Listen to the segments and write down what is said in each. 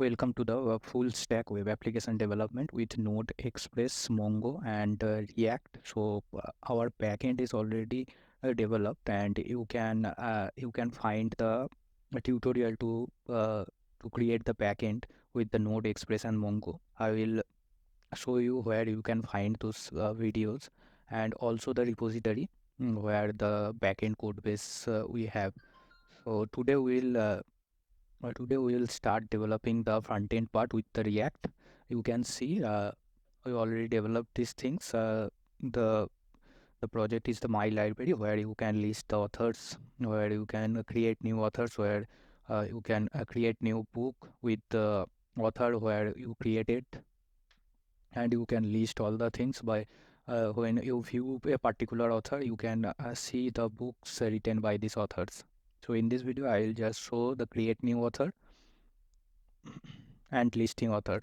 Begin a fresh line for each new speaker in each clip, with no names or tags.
Welcome to the full stack web application development with Node, Express, Mongo, and React. Our backend is already developed, and you can find the tutorial to create the backend with the Node, Express, and Mongo. I will show you where you can find those videos and also the repository where the backend code base we have. So today we will start developing the front end part with the React. You can see we already developed these things. The the project is the My Library where you can list the authors, where you can create new authors, where you can create new book with the author where you created, and you can list all the things by when you view a particular author, you can see the books written by these authors. So in this video, I will just show the create new author and listing authors.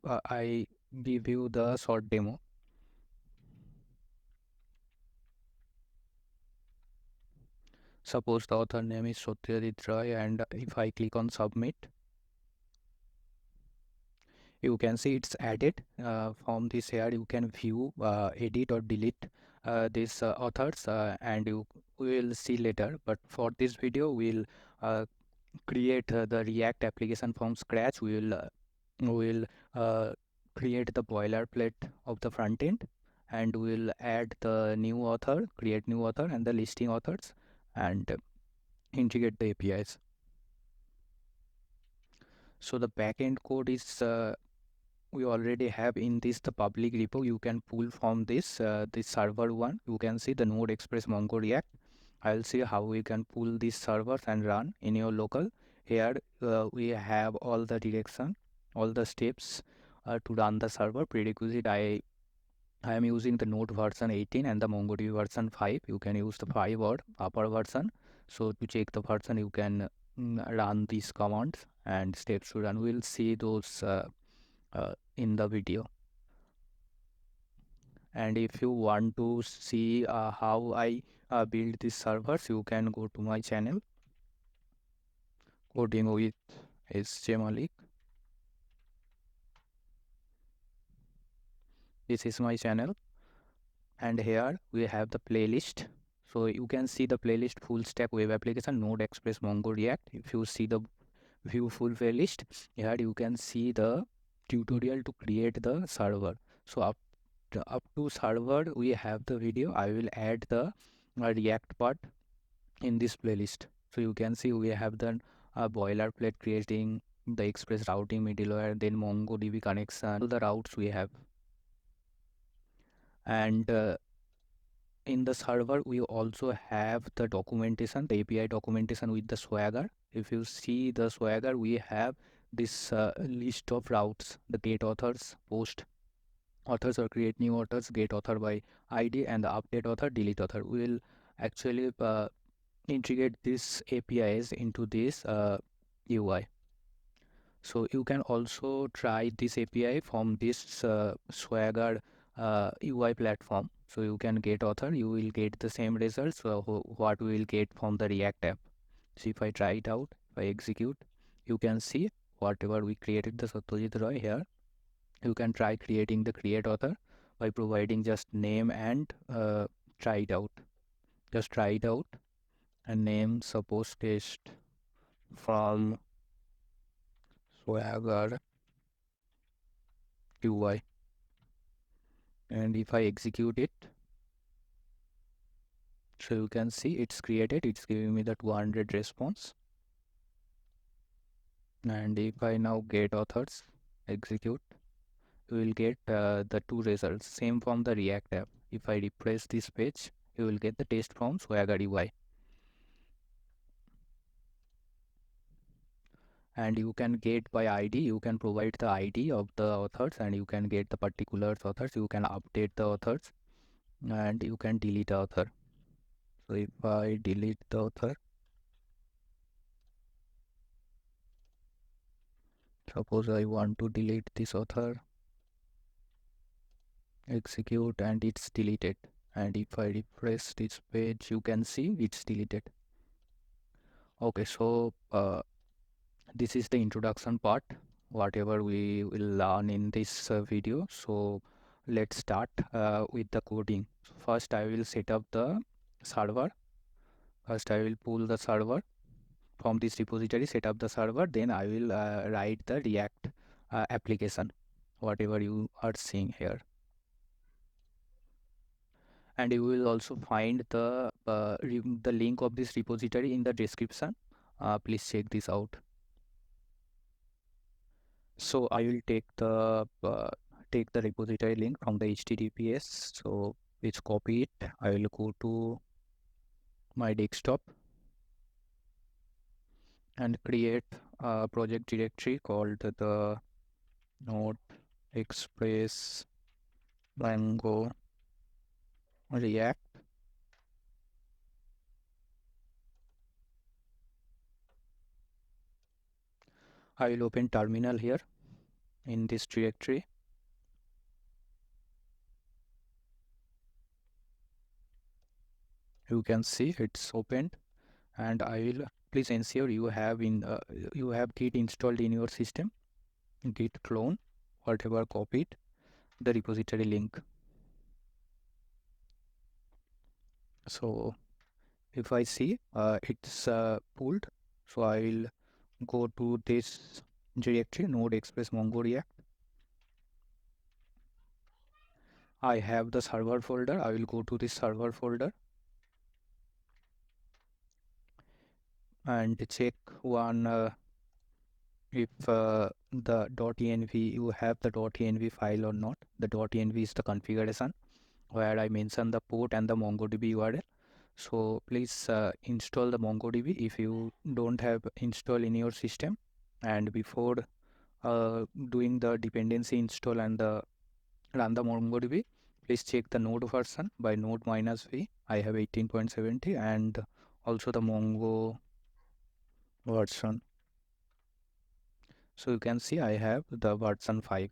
I give you the short demo. Suppose the author name is Satyajit Roy, and if I click on submit, you can see it's added. From this here, you can view, edit or delete these authors, and you will see later. But for this video, we'll create the React application from scratch. We will create the boilerplate of the front end, and we'll add the new author, create new author, and the listing authors, and integrate the APIs. So the backend code is we already have in this the public repo. You can pull from this server one. You can see the Node, Express, Mongo, React. I'll see how we can pull these servers and run in your local. Here we have all the direction, all the steps to run the server. Prerequisite, I am using the Node version 18 and the MongoDB version 5. You can use the 5 or upper version. So to check the version, you can run these commands and steps to run. We'll see those in the video. And if you want to see how I build these servers, you can go to my channel, Coding with SJ Malik. This is my channel, and here we have the playlist. So you can see the playlist full stack web application, Node, Express, Mongo, React. If you see the view full playlist, here you can see the tutorial to create the server. So up to server we have the video. I will add the React part in this playlist. So you can see we have the boilerplate creating the Express routing middleware, then MongoDB connection, all the routes we have. And in the server we also have the documentation, the API documentation with the Swagger. If you see the Swagger, we have this list of routes, the get authors, post authors or create new authors, get author by ID, and the update author, delete author. We will actually integrate these APIs into this UI. So you can also try this API from this Swagger UI platform. So you can get author, you will get the same results what we will get from the React app. So if I try it out, if I execute, you can see whatever we created the Satyajit Roy here. You can try creating the create author by providing just name and try it out. Just try it out and name suppose test from Swagger UI, and if I execute it, so you can see it's created, it's giving me the 200 response. And if I now get authors, execute, you will get the two results, same from the React app. If I refresh this page, you will get the test from Swagger UI. And you can get by ID, you can provide the ID of the authors, and you can get the particular authors, you can update the authors, and you can delete the author. So if I delete the author, suppose I want to delete this author, execute, and it's deleted. And if I refresh this page, you can see it's deleted. Okay, so this is the introduction part. whatever we will learn in this video. So let's start with the coding. So first I will set up the server. First I will pull the server from this repository, set up the server, then I will write the React application, whatever you are seeing here. And you will also find the link of this repository in the description. Please check this out. So I will take the repository link from the HTTPS. So let's copy it. I will go to my desktop and create a project directory called the Node Express Mongo React. I will open terminal here in this directory. You can see it's opened, and I will please ensure you have Git installed in your system. Git clone whatever copied the repository link. So if I see it's pulled, so I will go to this directory Node Express Mongo React. I have the server folder. I will go to this server folder and check one if the .env you have the .env file or not. The .env is the configuration where I mention the port and the MongoDB URL. So please install the MongoDB if you don't have install in your system. And before doing the dependency install and run the MongoDB, please check the node version by node -v. I have 18.70 and also the Mongo version. So you can see I have the version 5.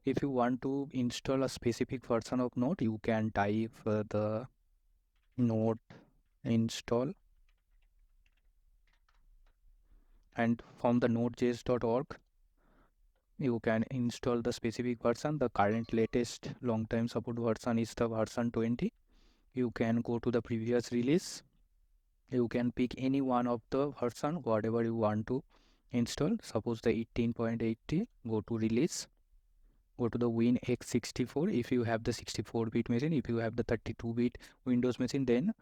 If you want to install a specific version of Node, you can type the node install, and from the nodejs.org you can install the specific version. The current latest long time support version is the version 20. You can go to the previous release. You can pick any one of the version whatever you want to install. Suppose the 18.80, go to release, go to the WinX64 if you have the 64-bit machine. If you have the 32-bit Windows machine, then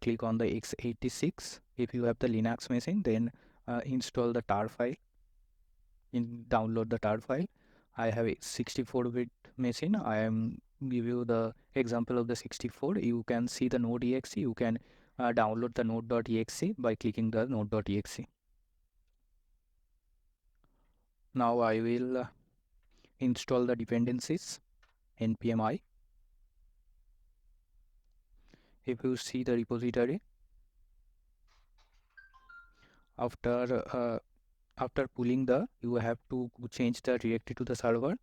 click on the x86. If you have the Linux machine, then install the tar file, download the tar file. I have a 64-bit machine. I am give you the example of the 64. You can see the node.exe. You can download the node.exe by clicking the node.exe. Now I will install the dependencies npm I. If you see the repository, after pulling you have to change the directory to the server.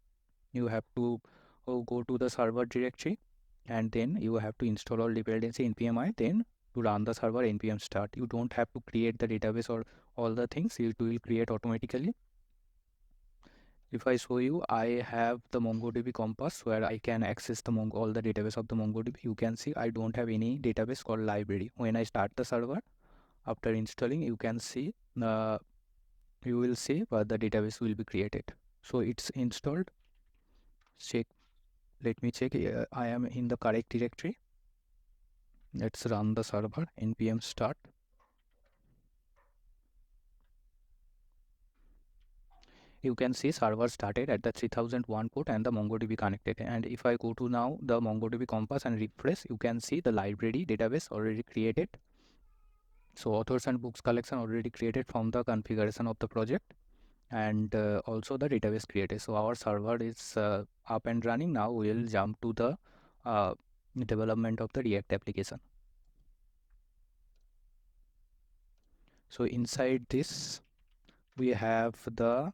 You have to go to the server directory, and then you have to install all dependency npm I. Then to run the server npm start. You don't have to create the database or all the things. It will create automatically. If I show you, I have the MongoDB Compass where I can access the all the database of the MongoDB. You can see I don't have any database called library. When I start the server, after installing, you can see you will see the database will be created. So it's installed. Check. Let me check. I am in the correct directory. Let's run the server npm start. You can see server started at the 3001 port and the MongoDB connected. And if I go to now the MongoDB Compass and refresh, you can see the library database already created. So authors and books collection already created from the configuration of the project, and also the database created. So our server is up and running. Now we will jump to the development of the React application. So inside this we have the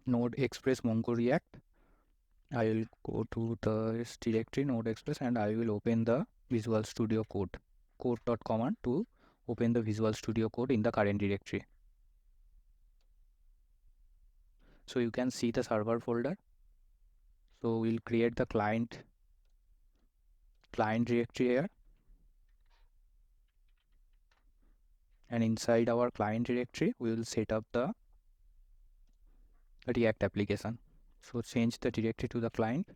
Node Express Mongo React. I will go to the directory Node Express and I will open the Visual Studio Code command to open the Visual Studio Code in the current directory. So you can see the server folder. So we'll create the client directory here, and inside our client directory we will set up the React application. So change the directory to the client.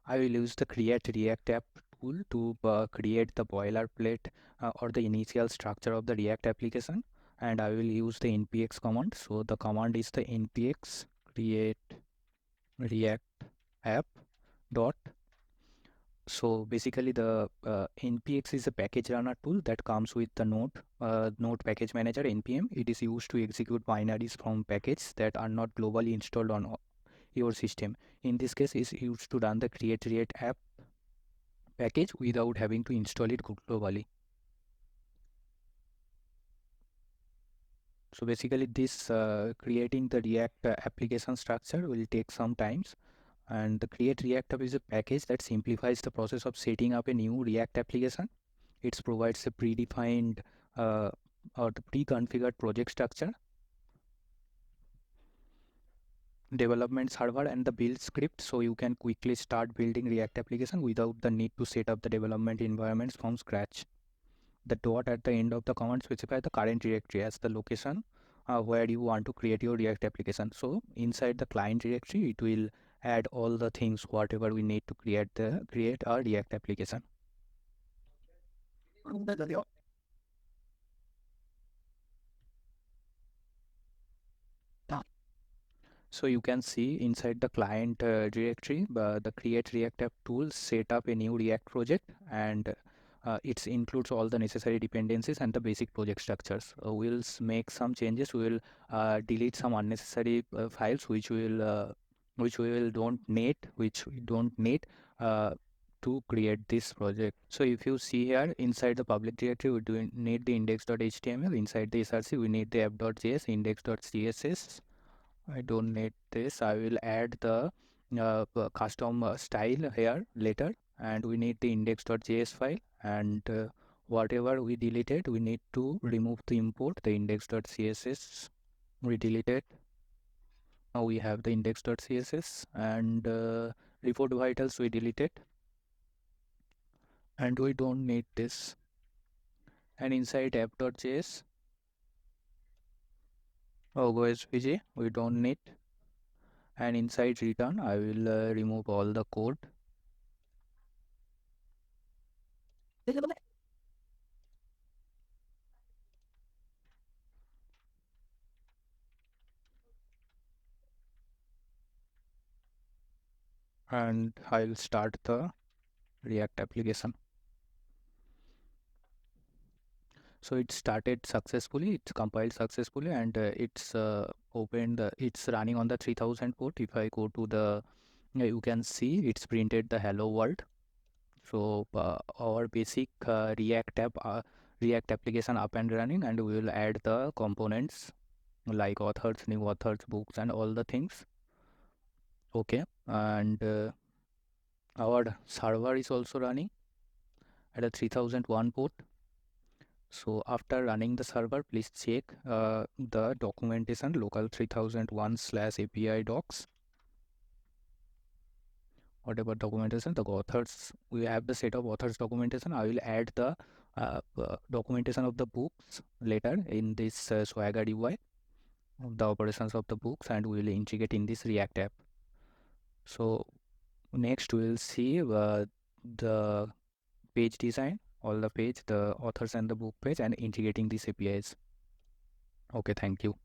I will use the create React app tool to create the boilerplate or the initial structure of the React application, and I will use the npx command. So the command is the npx create React app dot. So basically the npx is a package runner tool that comes with the node package manager npm. It is used to execute binaries from packages that are not globally installed on your system. In this case, is used to run the create React app package without having to install it globally. So basically this creating the React application structure will take some times, and the create React app is a package that simplifies the process of setting up a new React application. It provides a predefined or the pre-configured project structure, development server, and the build script, so you can quickly start building React application without the need to set up the development environments from scratch. The dot at the end of the command specifies the current directory as the location where you want to create your React application. So inside the client directory, it will add all the things whatever we need to create a React application. So you can see inside the client directory, the create React app tool set up a new React project, and it includes all the necessary dependencies and the basic project structures. We'll make some changes. We will delete some unnecessary files which we don't need uh, to create this project. So if you see here inside the public directory, we do need the index.html. Inside the src, we need the app.js, index.css. I don't need this. I will add the custom style here later, and we need the index.js file, and whatever we deleted, we need to remove the import, the index.css. We delete it. Now we have the index.css, and report vitals we delete it, and we don't need this. And inside app.js, OGOSVG we don't need, and inside return I will remove all the code. And I'll start the React application. So it started successfully, it's compiled successfully, and it's opened, it's running on the 3000 port. If I go to the, you can see it's printed the hello world. So our basic React application up and running, and we will add the components like authors, new authors, books, and all the things. Okay, and our server is also running at a 3001 port. So after running the server, please check the documentation local 3001/API docs. Whatever documentation, the authors, we have the set of authors documentation. I will add the documentation of the books later in this Swagger UI, the operations of the books, and we will integrate in this React app. So next we will see the page design, all the page, the authors and the book page, and integrating these APIs. Okay, thank you.